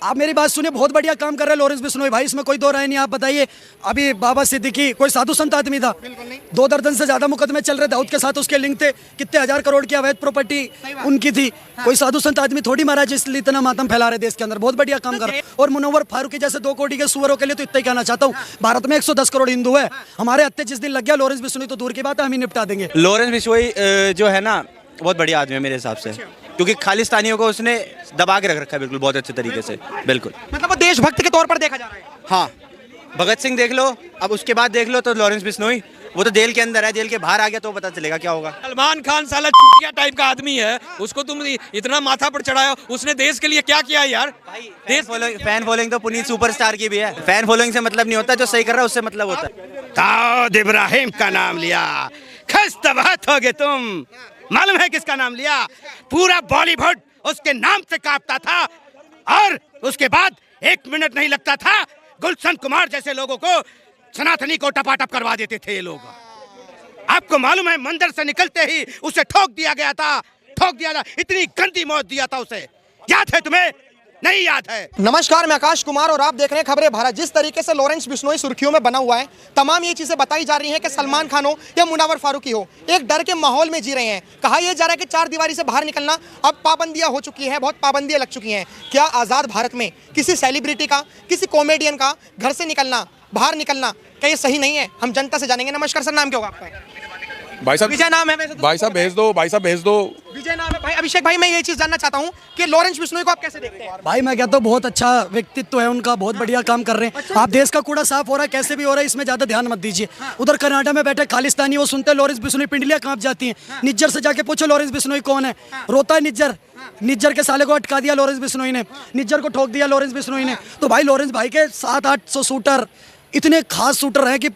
आप मेरी बात सुनिए, बहुत बढ़िया काम कर रहे हैं लॉरेंस बिश्नोई भाई, इसमें कोई दो राय नहीं। आप बताइए, अभी बाबा सिद्दीकी कोई साधु संत आदमी था? बिल्कुल नहीं। 2 दर्जन से ज्यादा मुकदमे चल रहे, दाऊद के साथ उसके लिंक थे, कितने हजार करोड़ की अवैध प्रॉपर्टी उनकी थी। कोई साधु संत आदमी थोड़ी महाराज इसलिए इतना मातम फैला रहे देश के अंदर। बहुत बढ़िया काम कर रहे हैं। और मुनव्वर फारूकी जैसे 2 कोटी के सुअरों के लिए तो इतना ही कहना चाहता हूँ, भारत में 110 करोड़ हिंदू है, हमारे हत्या जिस दिन लग गया लॉरेंस बिश्नोई तो दूर की बात है, हम ही निपटा देंगे। लॉरेंस बिश्नोई जो है ना, बहुत बढ़िया आदमी है मेरे हिसाब से, क्योंकि खालिस्तानियों को उसने दबा के रख रखा है बिल्कुल, बहुत अच्छे तरीके से। बिल्कुल, मतलब वो देशभक्त के तौर पर देखा जा रहा है। हाँ, भगत सिंह देख लो, अब उसके बाद देख लो तो लॉरेंस बिश्नोई, वो तो जेल के अंदर है, जेल के बाहर आ गया तो पता चलेगा क्या होगा। सलमान खान साला चूतिया टाइप का आदमी है, उसको तुम इतना माथा पर चढ़ाया, उसने देश के लिए क्या किया यार? फैन फॉलोइंग तो पुनीत सुपरस्टार की भी है। फैन फॉलोइंग से मतलब नहीं होता, जो सही कर रहा है उससे मतलब होता है। दाऊद इब्राहिम का नाम लिया, खस्तबहत हो गए तुम। मालूम है किसका नाम लिया? पूरा बॉलीवुड उसके नाम से कांपता था, और उसके बाद 1 मिनट नहीं लगता था, गुलशन कुमार जैसे लोगों को, सनातनी को टपाटप करवा देते थे ये लोग। आपको मालूम है, मंदिर से निकलते ही उसे ठोक दिया गया था, ठोक दिया था, इतनी गंदी मौत दिया था उसे। याद है तुम्हें? नहीं याद है? नमस्कार, मैं आकाश कुमार और आप देख रहे हैं खबरें भारत। जिस तरीके से लॉरेंस बिश्नोई सुर्खियों में बना हुआ है, तमाम ये चीजें बताई जा रही हैं कि सलमान खान हो या मुनव्वर फारूकी हो, एक डर के माहौल में जी रहे हैं। कहा यह जा रहा है कि 4 दीवारी से बाहर निकलना अब पाबंदियां हो चुकी हैं, बहुत पाबंदियां लग चुकी हैं। क्या आज़ाद भारत में किसी सेलिब्रिटी का, किसी कॉमेडियन का घर से निकलना, बाहर निकलना, क्या ये सही नहीं है? हम जनता से जानेंगे। नमस्कार सर, नाम क्या होगा आपका? भाई साहब, विजय नाम है वैसे तो। भाई साहब भेज दो, भाई साहब भेज दो। विजय नाम है भाई। अभिषेक भाई, मैं ये चीज जानना चाहता हूँ कि लॉरेंस बिश्नोई को आप कैसे देखते हैं? भाई मैं कहता हूँ बहुत अच्छा व्यक्तित्व है उनका, बहुत बढ़िया काम कर रहे हैं। आप देश का कूड़ा साफ हो रहा है, कैसे भी हो रहा है, इसमें ज्यादा ध्यान मत दीजिए। उधर कर्नाटक में बैठे खालिस्तानी, वो सुनते लॉरेंस बिश्नोई, पिंडलियां कांप जाती हैं। निज्जर से जाके पूछो लॉरेंस बिश्नोई कौन है, रोता है निज्जर। निज्जर के साले को अटका दिया लॉरेंस बिश्नोई ने, निज्जर को ठोक दिया लॉरेंस बिश्नोई ने। तो भाई लॉरेंस भाई के 700-800 शूटर, इतने खास शूटर हैं कि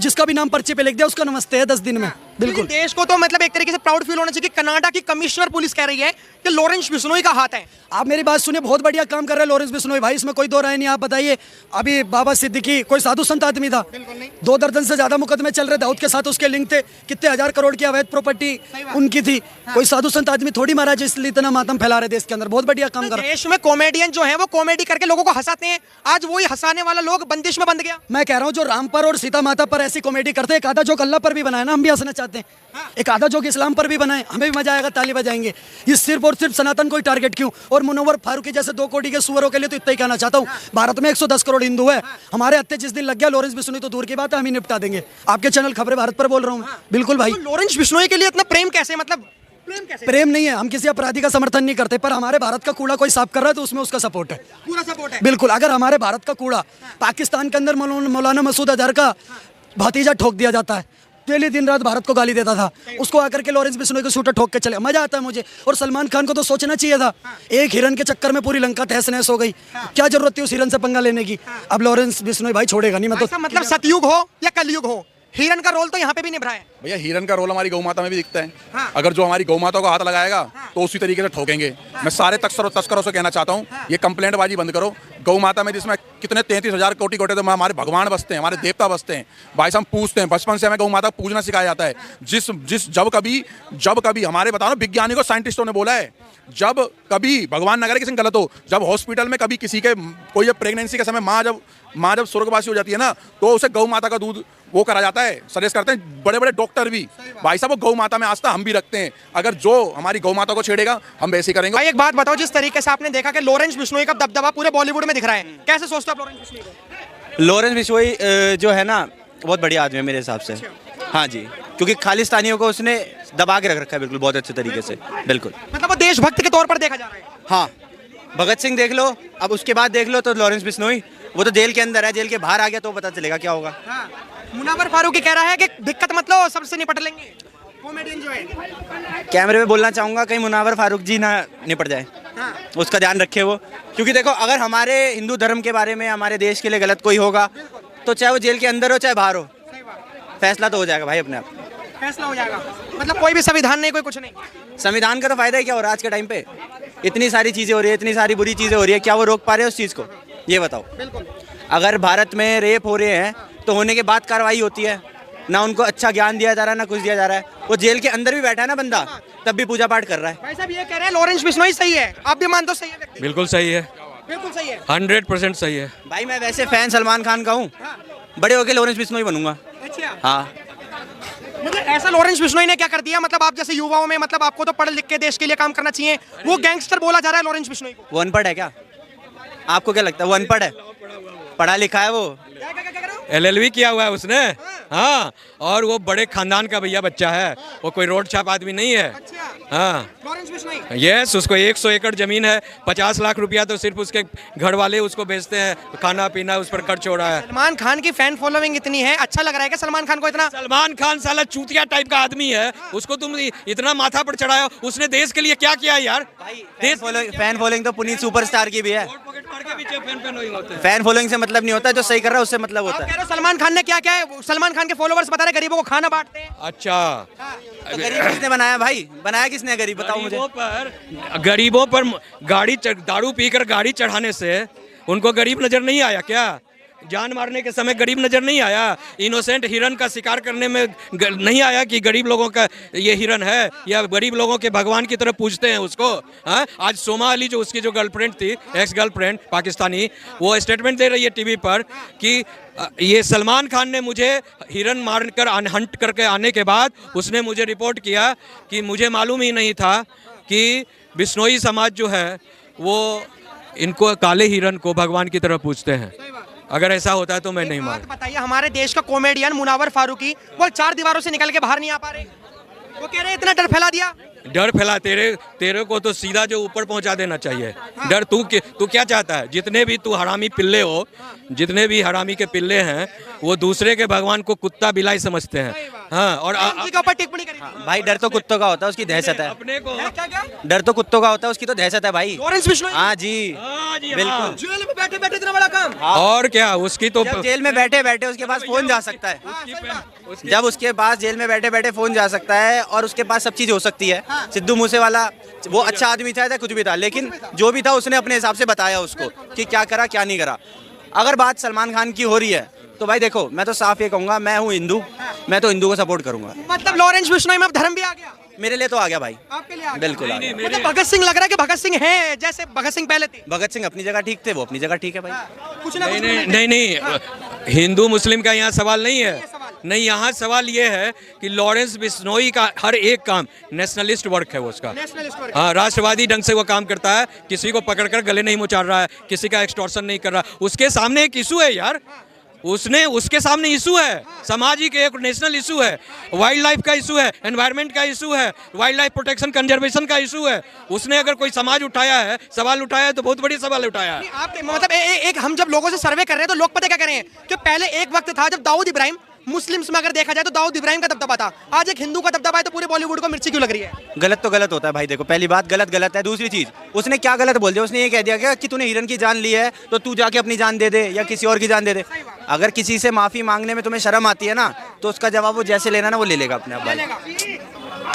जिसका भी नाम पर्चे पे लिख दिया उसका नमस्ते है 10 दिन में। बिल्कुल, देश को तो मतलब एक तरीके से प्राउड फील होना चाहिए कि कर्नाटक की कमिश्नर पुलिस कह रही है कि लॉरेंस बिश्नोई का हाथ है। आप मेरी बात सुनिए, बहुत बढ़िया काम कर रहे हैं लॉरेंस बिश्नोई भाई, इसमें कोई दो राय नहीं। आप बताइए, अभी बाबा सिद्दीकी कोई साधु संत आदमी था? बिल्कुल नहीं। 2 दर्जन से ज्यादा मुकदमे चल रहे, दाऊद के साथ उसके लिंक थे, कितने हजार करोड़ की अवैध प्रॉपर्टी उनकी थी। कोई साधु संत आदमी थोड़ी महाराज इसलिए इतना मातम फैला रहे देश के अंदर। बहुत बढ़िया काम कर रहे हैं। देश में कॉमेडियन जो है वो कॉमेडी करके लोगों को हंसाते हैं, आज वही हंसाने वाला लोग बंदिश में बंद गया। मैं कह रहा हूँ जो राम पर और सीता माता पर ऐसी कॉमेडी करते हैं, एक आधा जोक अल्लाह पर भी बनाए ना, हम भी हंसना चाहते हैं। एक आधा जोक इस्लाम पर भी बनाए, हमें भी मजा आएगा, ताली बजाएंगे। ये सिर्फ और सिर्फ सनातन को ही टारगेट क्यों? और मुनव्वर फारूकी जैसे 2 कोटी के सुअरों के लिए तो इतना ही कहना चाहता हूँ, भारत में 110 करोड़ हिंदू है, हमारे हत्या जिस दिन लग गया लॉरेंस बिश्नोई तो दूर की बात है, हम ही निपटा देंगे। आपके चैनल खबरें भारत पर बोल रहा हूँ। बिल्कुल भाई, लॉरेंस बिश्नोई के लिए इतना प्रेम कैसे? मतलब प्रेम नहीं है, हम किसी अपराधी का समर्थन नहीं करते, पर हमारे भारत का कूड़ा कोई साफ कर रहा है तो उसमें उसका सपोर्ट है, पूरा सपोर्ट है। बिल्कुल। अगर हमारे भारत का कूड़ा पाकिस्तान के अंदर मौलाना मसूद अजहर का भतीजा ठोक दिया जाता है, डेली दिन रात भारत को गाली देता था, उसको आकर के लॉरेंस बिश्नोई को शूटर ठोक के चले, मजा आता है मुझे। और सलमान खान को तो सोचना चाहिए था, एक हिरन के चक्कर में पूरी लंका तहस नहस हो गई, क्या जरूरत थी उस हिरन से पंगा लेने की? अब लॉरेंस बिश्नोई भाई छोड़ेगा नहीं। मैं तो मतलब सतयुग हो या कलयुग हो, हिरन का रोल तो यहाँ पे भी निभा है। भैया हिरन का रोल हमारी गौ माता में भी दिखता है। अगर जो हमारी गौ माता को हाथ लगाएगा तो उसी तरीके से ठोकेंगे। मैं सारे तस्करों से कहना चाहता हूँ, ये कंप्लेंट बाजी बंद करो। गौ माता में जिसमें कितने 33,000 कोटि तो हमारे भगवान बसते हैं, हमारे देवता बसते हैं। भाई साहब पूछते हैं, बचपन से हमें गौ माता पूजना सिखाया जाता है। जब कभी हमारे बताओ वैज्ञानिकों साइंटिस्टों ने बोला है, जब कभी भगवान न करे किसी गलत हो, जब हॉस्पिटल में कभी किसी के कोई प्रेगनेंसी के समय माँ जब स्वर्गवासी हो जाती है ना, तो उसे गौ माता का दूध वो करा जाता है, सजेस्ट करते हैं बड़े बड़े डॉक्टर भी। भाई साहब वो गौ माता में आस्था हम भी रखते हैं, अगर जो हमारी गौ माता को छेड़ेगा हम वैसे ही करेंगे। भाई एक बात बताओ, जिस तरीके से आपने देखा कि लॉरेंस बिश्नोई का दबदबा पूरे बॉलीवुड में दिख रहा है, कैसे सोचते हो आप लॉरेंस बिश्नोई को? लॉरेंस बिश्नोई जो है ना, बहुत बढ़िया आदमी है मेरे हिसाब से। हाँ जी, क्योंकि खालिस्तानियों को उसने दबा के रख रखा है बिल्कुल, बहुत अच्छे तरीके से। बिल्कुल, मतलब वो देशभक्त के तौर पर देखा जा रहा है। हाँ, भगत सिंह देख लो, अब उसके बाद देख लो तो लॉरेंस बिश्नोई, वो तो जेल के अंदर है, जेल के बाहर आ गया तो पता चलेगा क्या होगा। मुनव्वर फारूकी कह रहा है कि दिक्कत मत लो, सबसे निपट लेंगे। कॉमेडियन जो है, कैमरे में बोलना चाहूँगा, कहीं मुनव्वर फारूक जी ना निपट जाए, उसका ध्यान रखे वो। क्योंकि देखो, अगर हमारे हिंदू धर्म के बारे में, हमारे देश के लिए गलत कोई होगा तो चाहे वो जेल के अंदर हो चाहे बाहर हो, फैसला तो हो जाएगा भाई अपने आप। फैसला हो जाएगा, मतलब कोई भी संविधान नहीं, कोई कुछ नहीं। संविधान का तो फायदा ही क्या हो रहा है आज के टाइम पे? इतनी सारी चीज़ें हो रही है, इतनी सारी बुरी चीज़ें हो रही है, क्या वो रोक पा रहे हैं उस चीज़ को? ये बताओ। अगर भारत में रेप हो रहे हैं तो होने के बाद कार्रवाई होती है ना, उनको अच्छा ज्ञान दिया जा रहा है ना कुछ दिया जा रहा है। वो जेल के अंदर भी बैठा है ना बंदा, तब भी पूजा पाठ कर रहा है। भाई साहब ये कह रहे हैं लॉरेंस बिश्नोई सही है, आप भी मानते हो सही है? बिल्कुल सही है। बिल्कुल सही है। 100% सही है। भाई मैं वैसे फैन सलमान खान का हूँ, बड़े होके लॉरेंस बिश्नोई बनूंगा। अच्छा, हाँ मतलब ऐसा लॉरेंस बिश्नोई ने क्या कर दिया? मतलब आप जैसे युवाओं में, मतलब आपको तो पढ़ लिख के देश के लिए काम करना चाहिए, वो गैंगस्टर बोला जा रहा है लॉरेंस बिश्नोई को। वो अनपढ़ है क्या? आपको क्या लगता है वो अनपढ़ है? पढ़ा लिखा है वो। क्या कह रहे हो? LLB किया हुआ है उसने। हाँ, और वो बड़े खानदान का भैया बच्चा है, वो कोई रोड छाप आदमी नहीं है। अच्छा, हाँ लॉरेंस बिश्नोई। यस, उसको 100 एकड़ जमीन है, 50 लाख रुपया तो सिर्फ उसके घर वाले उसको बेचते हैं, खाना पीना उस पर खर्च हो रहा है। सलमान खान की फैन फॉलोइंग इतनी है, अच्छा लग रहा है क्या सलमान खान को इतना? सलमान खान साला चूतिया टाइप का आदमी है, उसको तुम इतना माथा पर चढ़ाया, उसने देश के लिए क्या किया यार? फैन फॉलोइंग तो पुनीत सुपरस्टार की भी है। पॉकेट मार के पीछे फैन होते हैं। फैन फॉलोइंग से मतलब नहीं होता, जो सही कर रहा है उससे मतलब आप होता कह है। रहे हो सलमान खान ने क्या क्या है? सलमान खान के फॉलोवर्स बता रहे गरीबों को खाना बांटते हैं। अच्छा, तो गरीब किसने बनाया भाई? बनाया किसने गरीब? बताओ मुझे। गरीबों पर दारू पीकर गाड़ी चढ़ाने से उनको गरीब नजर नहीं आया क्या? जान मारने के समय गरीब नजर नहीं आया? इनोसेंट हिरन का शिकार करने में नहीं आया कि गरीब लोगों का ये हिरन है, या गरीब लोगों के भगवान की तरफ पूजते हैं उसको? हाँ, आज सोमा अली जो उसकी जो गर्लफ्रेंड थी, एक्स गर्लफ्रेंड पाकिस्तानी, वो स्टेटमेंट दे रही है टीवी पर कि ये सलमान खान ने मुझे हिरन मारकर हंट करके आने के बाद उसने मुझे रिपोर्ट किया कि मुझे मालूम ही नहीं था कि बिश्नोई समाज जो है वो इनको काले हिरन को भगवान की तरफ पूजते हैं। अगर ऐसा होता है तो मैं नहीं बात मानता। बताइए, हमारे देश का कॉमेडियन मुनावर फारूकी वो 4 दीवारों से निकल के बाहर नहीं आ पा रहे, वो कह रहे हैं इतना डर फैला दिया। डर फैला, तेरे को तो सीधा जो ऊपर पहुंचा देना चाहिए। डर तू क्या चाहता है? जितने भी तू हरामी पिल्ले हो, जितने भी हरामी के पिल्ले हैं, वो दूसरे के भगवान को कुत्ता बिलाई समझते हैं। हाँ, और उसी के ऊपर टिप्पणी करी थी। भाई डर तो कुत्तों का होता है, उसकी दहशत है। अपने को क्या क्या? डर तो कुत्तों का होता है, उसकी तो दहशत है भाई। लॉरेंस बिश्नोई हाँ जी, बिल्कुल। जेल में बैठे बैठे इतना बड़ा काम। और क्या, उसकी तो जब जेल में बैठे बैठे उसके पास फोन जा सकता है, जब उसके पास जेल में बैठे बैठे फोन जा सकता है और उसके पास सब चीज हो सकती है। सिद्धू मूसेवाला वो अच्छा आदमी था, कुछ भी था, लेकिन जो भी था उसने अपने हिसाब से बताया उसको कि क्या करा क्या नहीं करा। अगर बात सलमान खान की हो रही है तो भाई देखो, मैं तो साफ ये कहूंगा, मैं हूँ हिंदू, मैं तो हिंदू को सपोर्ट करूंगा। मतलब लॉरेंस बिश्नोई में अब धर्म भी आ गया मेरे लिए तो आ गया भाई, आपके लिए? आ गया। बिल्कुल आ गया। मतलब भगत सिंह लग रहा है कि भगत सिंह है जैसे भगत सिंह पहले थे। भगत सिंह अपनी जगह ठीक थे, वो अपनी जगह ठीक है भाई। कुछ ना नहीं कुछ नहीं मिलते नहीं हैं। नहीं, हिंदू मुस्लिम का यहाँ सवाल नहीं है। नहीं, यहाँ सवाल ये है कि लॉरेंस बिश्नोई का हर एक काम नेशनलिस्ट वर्क है वो उसका। नेशनलिस्ट वर्ग। हाँ, राष्ट्रवादी ढंग से वो काम करता है, किसी को पकड़कर गले नहीं मुचार रहा है, किसी का एक्सटॉर्शन नहीं कर रहा। उसके सामने एक इशू है यार, उसके सामने इशू है, सामाजिक एक नेशनल इशू है, वाइल्ड लाइफ का इशू है, एनवायरनमेंट का इशू है, वाइल्ड लाइफ प्रोटेक्शन कंजर्वेशन का इशू है। उसने अगर कोई समाज उठाया है, सवाल उठाया है, तो बहुत बड़ी सवाल उठाया है। आप मतलब एक हम जब लोगों से सर्वे कर रहे हैं तो लोग पता क्या कर रहे हैं कि पहले एक वक्त था जब दाऊद इब्राहिम, मुस्लिम्स में अगर देखा जाए तो दाऊद इब्राहिम का दबदबा था, आज एक हिंदू का दबदबा है, तो पूरे बॉलीवुड को मिर्ची क्यों लग रही है? गलत तो गलत होता है भाई, देखो पहली बात गलत गलत है। दूसरी चीज, उसने क्या गलत बोल दिया? उसने ये कह दिया क्या कि तूने हिरन की जान ली है तो तू जाके अपनी जान दे दे या किसी और की जान दे दे। अगर किसी से माफी मांगने में तुम्हें शर्म आती है ना, तो उसका जवाब वो जैसे लेना ना वो ले लेगा अपने आप भाई।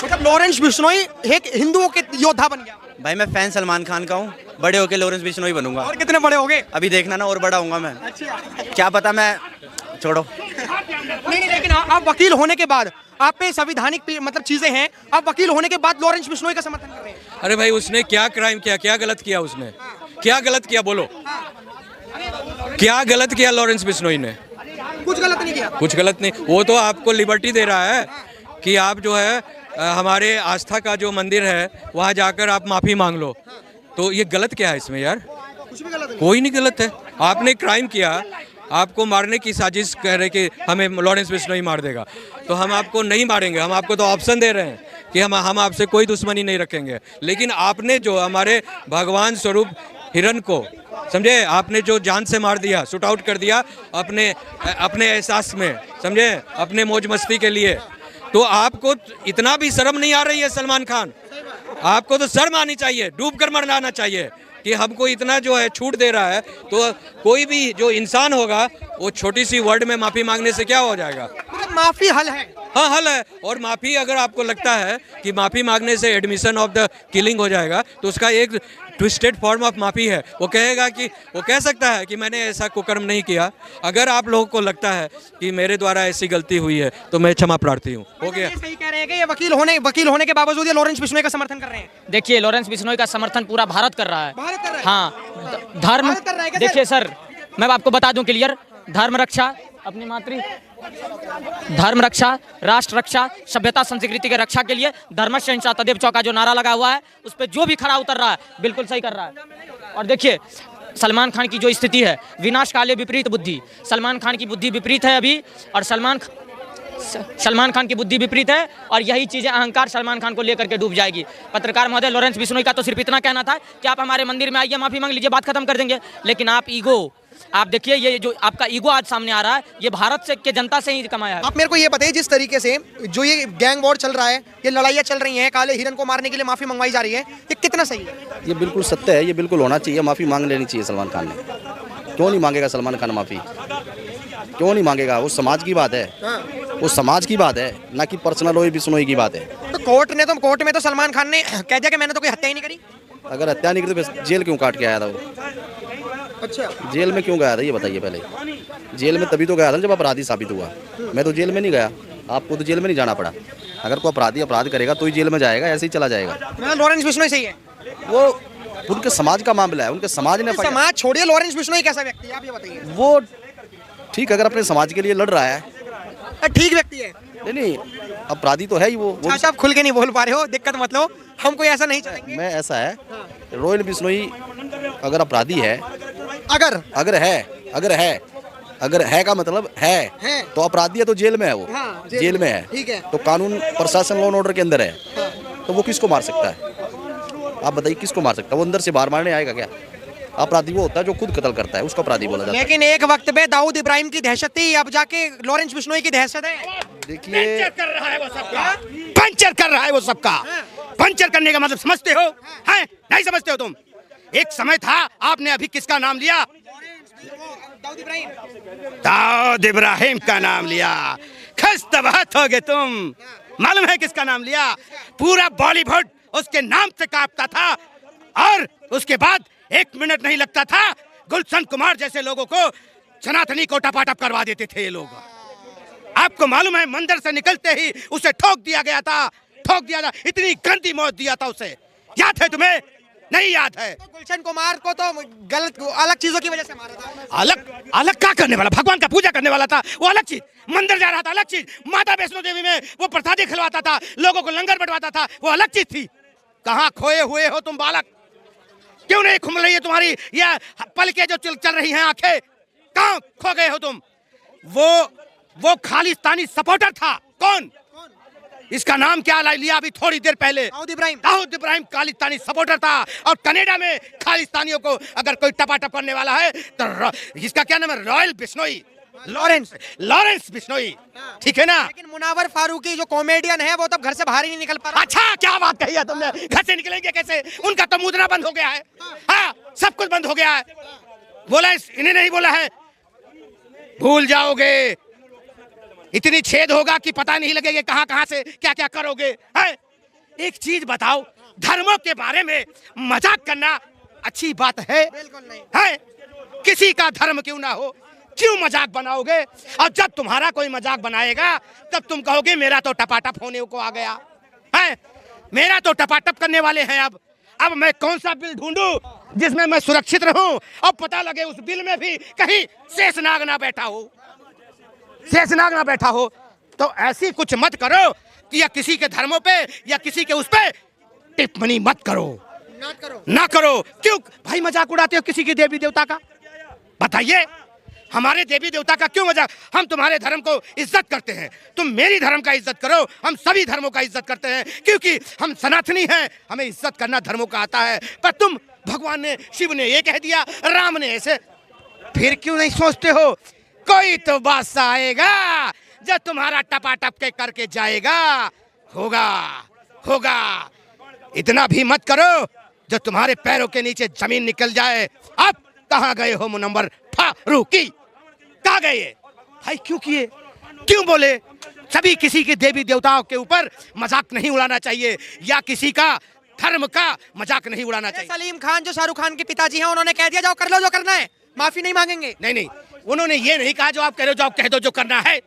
मतलब लॉरेंस बिश्नोई एक हिंदुओं के योद्धा बन गया। भाई मैं फैन सलमान खान का हूँ, बड़े होके लॉरेंस बिश्नोई बनूंगा। और कितने बड़े हो गए? अभी देखना ना, और बड़ा होऊंगा मैं। क्या पता, मैं छोड़ो। नहीं, लेकिन आप वकील होने के बाद, आप पे संवैधानिक मतलब चीजें हैं, आप वकील होने के बाद लॉरेंस बिश्नोई का समर्थन कर रहे हैं। अरे भाई, उसने क्या क्राइम किया, क्या गलत किया? उसने क्या गलत किया बोलो? क्या गलत किया लॉरेंस बिश्नोई ने? कुछ गलत नहीं किया। कुछ गलत नहीं, वो तो आपको लिबर्टी दे रहा है कि आप जो है हमारे आस्था का जो मंदिर है वहाँ जाकर आप माफ़ी मांग लो। तो ये गलत क्या है इसमें यार? कुछ भी गलत नहीं। कोई नहीं गलत है। आपने क्राइम किया, आपको मारने की साजिश कह रहे कि हमें लॉरेंस बिश्नोई मार देगा, तो हम आपको नहीं मारेंगे। हम आपको तो ऑप्शन दे रहे हैं कि हम आपसे कोई दुश्मनी नहीं रखेंगे। लेकिन आपने जो हमारे भगवान स्वरूप हिरन को, समझे, आपने जो जान से मार दिया, शूट आउट कर दिया अपने एहसास में, समझे, अपने मौज मस्ती के लिए, तो आपको इतना भी शर्म नहीं आ रही है सलमान खान? आपको तो शर्म आनी चाहिए, डूब कर मर जाना चाहिए कि हमको इतना जो है छूट दे रहा है। तो कोई भी जो इंसान होगा वो छोटी सी वर्ड में माफ़ी मांगने से क्या हो जाएगा? मतलब माफी हल है। हाँ, हल है। और माफ़ी, अगर आपको लगता है कि माफ़ी मांगने से एडमिशन ऑफ द किलिंग हो जाएगा, तो उसका एक ट्विस्टेड फॉर्म ऑफ माफ़ी है। वो कहेगा कि वो कह सकता है कि मैंने ऐसा कुकर्म नहीं किया। अगर आप लोगों को लगता है कि मेरे द्वारा ऐसी गलती हुई है तो मैं क्षमा प्रार्थी हूँ। हो गया। ये सही कह रहे हैं कि ये वकील होने के बावजूद ये लॉरेंस बिश्नोई का समर्थन कर रहे हैं। देखिए, लॉरेंस बिश्नोई का समर्थन पूरा भारत कर रहा है। भारत कर रहा है? हाँ, धर्म। भारत कर रहा है क्या देखिए सर, मैं आपको बता दूं क्लियर, धर्म रक्षा, अपनी धर्म रक्षा, राष्ट्र रक्षा, सभ्यता संस्कृति के रक्षा के लिए धर्मस्य हिंसा तदेव चौका जो नारा लगा हुआ है, उस पर जो भी खड़ा उतर रहा है बिल्कुल सही कर रहा है। और देखिए, सलमान खान की जो स्थिति है, विनाश काले विपरीत बुद्धि, सलमान खान की बुद्धि विपरीत है अभी, और सलमान खान की बुद्धि विपरीत है, और यही चीज़ें अहंकार सलमान खान को लेकर के डूब जाएगी। पत्रकार महोदय, लॉरेंस बिश्नोई का तो सिर्फ इतना कहना था कि आप हमारे मंदिर में आइए, माफ़ी मांग लीजिए, बात खत्म कर देंगे। लेकिन आप देखिए, ये जो आपका ईगो आज सामने आ रहा है, ये भारत से के जनता से ही कमाया है। आप मेरे को ये बताइए, जिस तरीके से जो ये गैंग वॉर चल रहा है, ये लड़ाइयाँ चल रही हैं, काले हिरन को मारने के लिए माफ़ी मंगवाई जा रही है, ये कितना सही है? ये बिल्कुल सत्य है, ये बिल्कुल होना चाहिए, माफ़ी मांग लेनी चाहिए सलमान खान ने। क्यों नहीं मांगेगा सलमान खान माफ़ी? क्यों नहीं मांगेगा? वो समाज की बात है, वो समाज की बात है, ना कि पर्सनल और बिश्नोई की बात है। तो कोर्ट में तो सलमान खान ने कह दिया कि मैंने तो कोई हत्या ही नहीं करी। अगर हत्या नहीं करी तो जेल क्यों काट के आया था वो? अच्छा, जेल में क्यों गया था ये बताइए पहले। जेल में तभी तो गया था जब अपराधी साबित हुआ। मैं तो जेल में नहीं गया, आपको तो जेल में नहीं जाना पड़ा। अगर कोई अपराधी अपराध करेगा तो ही जेल में जाएगा, ऐसे ही चला जाएगा। लॉरेंस बिश्नोई सही है? वो उनके समाज का मामला है, उनके समाज ने समाज छोड़िए, लॉरेंस बिश्नोई कैसा व्यक्ति है आप ये बताइए? वो ठीक, अगर अपने समाज के लिए लड़ रहा है, ठीक व्यक्ति है। नहीं अपराधी तो है ही वो। अच्छा, आप खुल के नहीं बोल पा रहे हो, दिक्कत मत लो, हम कोई ऐसा नहीं चाहेंगे। मैं ऐसा है, लॉरेंस बिश्नोई अगर अपराधी है, अगर है का मतलब है। तो अपराधी है तो जेल में है वो। हाँ, जेल में है, ठीक है। तो कानून प्रशासन लॉ एंड ऑर्डर के अंदर है। तो वो किसको मार सकता है? आप बताइए, किसको मार सकता है? वो अंदर से बाहर मारने आएगा क्या? अपराधी वो होता है जो खुद कत्ल करता है, उसको अपराधी बोला जाता है। लेकिन एक वक्त पे दाऊद इब्राहिम की दहशत थी, अब जाके लॉरेंस बिश्नोई की दहशत है। देखिए, पंचर कर रहा है वो सबका। पंचर करने का मतलब समझते हो? हैं? नहीं समझते हो तुम? एक समय था, आपने अभी किसका नाम लिया? दाऊद इब्राहिम का नाम लिया। खस्तबहत हो गए तुम। मालूम है किसका नाम लिया? पूरा बॉलीवुड उसके नाम से कांपता था, और उसके बाद 1 मिनट नहीं लगता था, गुलशन कुमार जैसे लोगों को सनातनी को टपाटप करवा देते थे ये लोग। आपको मालूम है, मंदिर से निकलते ही उसे ठोक दिया था। इतनी गंदी मौत दिया था उसे। याद है तुम्हें? नहीं याद है? तो गुलशन कुमार को तो गलत अलग चीजों की वजह से मारा था। अलग क्या करने वाला? भगवान का पूजा करने वाला था वो, अलग चीज। मंदिर जा रहा था, अलग चीज। माता वैष्णो देवी में वो प्रसादी खिलवाता था, लोगों को लंगर बंटवाता था, वो अलग चीज थी। कहाँ खोए हुए हो तुम बालक? क्यों नहीं खुल रही है तुम्हारी या पल के जो चल रही हैं आंखें? कहाँ खो गए हो तुम? वो खालिस्तानी सपोर्टर था। कौन? इसका नाम क्या लिया अभी थोड़ी देर पहले? दाऊद इब्राहिम खालिस्तानी सपोर्टर था। और कनाडा में खालिस्तानियों को अगर कोई टपाटप करने वाला है तो इसका क्या नाम है? रॉयल बिश्नोई, लॉरेंस बिश्नोई, ठीक है ना? लेकिन मुनावर फारूकी जो कॉमेडियन है, वो तब घर से बाहर ही नहीं निकल पा रहा। अच्छा, क्या बात कही है तुमने? घर से निकलेंगे कैसे? उनका तो मुद्रा बंद हो गया है। हाँ, सब कुछ बंद हो गया है। बोला इन्हें नहीं बोला है? भूल जाओगे, इतनी छेद होगा कि पता नहीं लगेगा कहां से क्या क्या करोगे। है? एक चीज बताओ, धर्मों के बारे में मजाक करना अच्छी बात है? बिल्कुल नहीं है। किसी का धर्म क्यों ना हो, क्यों मजाक बनाओगे? और जब तुम्हारा कोई मजाक बनाएगा तब तुम कहोगे मेरा तो टपाटप होने को आ गया है, मेरा तो टपाटप करने वाले हैं। अब मैं कौन सा बिल ढूंढूं जिसमें मैं सुरक्षित रहूं और पता लगे उस बिल में भी कहीं शेषनाग ना बैठा हो। तो ऐसी कुछ मत करो कि या किसी के धर्मों पे या किसी के उस पे टिप्पणी मत करो, ना करो। क्यों भाई मजाक उड़ाते हो किसी के देवी देवता का? बताइए, हमारे देवी देवता का क्यों मजाक? हम तुम्हारे धर्म को इज्जत करते हैं, तुम मेरी धर्म का इज्जत करो। हम सभी धर्मों का इज्जत करते हैं क्योंकि हम सनातनी हैं, हमें इज्जत करना धर्मों का आता है। पर तुम, भगवान ने, शिव ने ये कह दिया, राम ने ऐसे, फिर क्यों नहीं सोचते हो कोई तो बादशाह आएगा जब तुम्हारा टपाटप के करके जाएगा। होगा। इतना भी मत करो जो तुम्हारे पैरों के नीचे जमीन निकल जाए। अब कहाँ गए हो मुनव्वर फारूकी? कहाँ गए भाई? क्यों किए? क्यों बोले? सभी किसी के देवी देवताओं के ऊपर मजाक नहीं उड़ाना चाहिए, या किसी का धर्म का मजाक नहीं उड़ाना चाहिए। सलीम खान जो शाहरुख खान के पिताजी हैं उन्होंने कह दिया जाओ कर लो जो करना है, माफी नहीं मांगेंगे। नहीं नहीं, उन्होंने ये नहीं कहा जो आप कह रहे हो, जो आप कह दो जो करना है।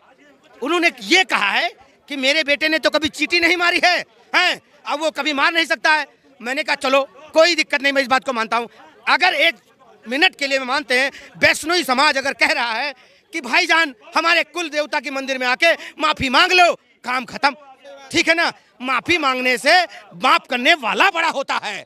उन्होंने ये कहा है कि मेरे बेटे ने तो कभी चींटी नहीं मारी है, हैं? अब वो कभी मार नहीं सकता है। मैंने कहा चलो कोई दिक्कत नहीं, मैं इस बात को मानता हूँ। अगर एक मिनट के लिए मैं मानते हैं, वैष्णोई समाज अगर कह रहा है कि भाईजान हमारे कुल देवता के मंदिर में आके माफी मांग लो, काम खत्म, ठीक है ना। माफी मांगने से माफ करने वाला बड़ा होता है।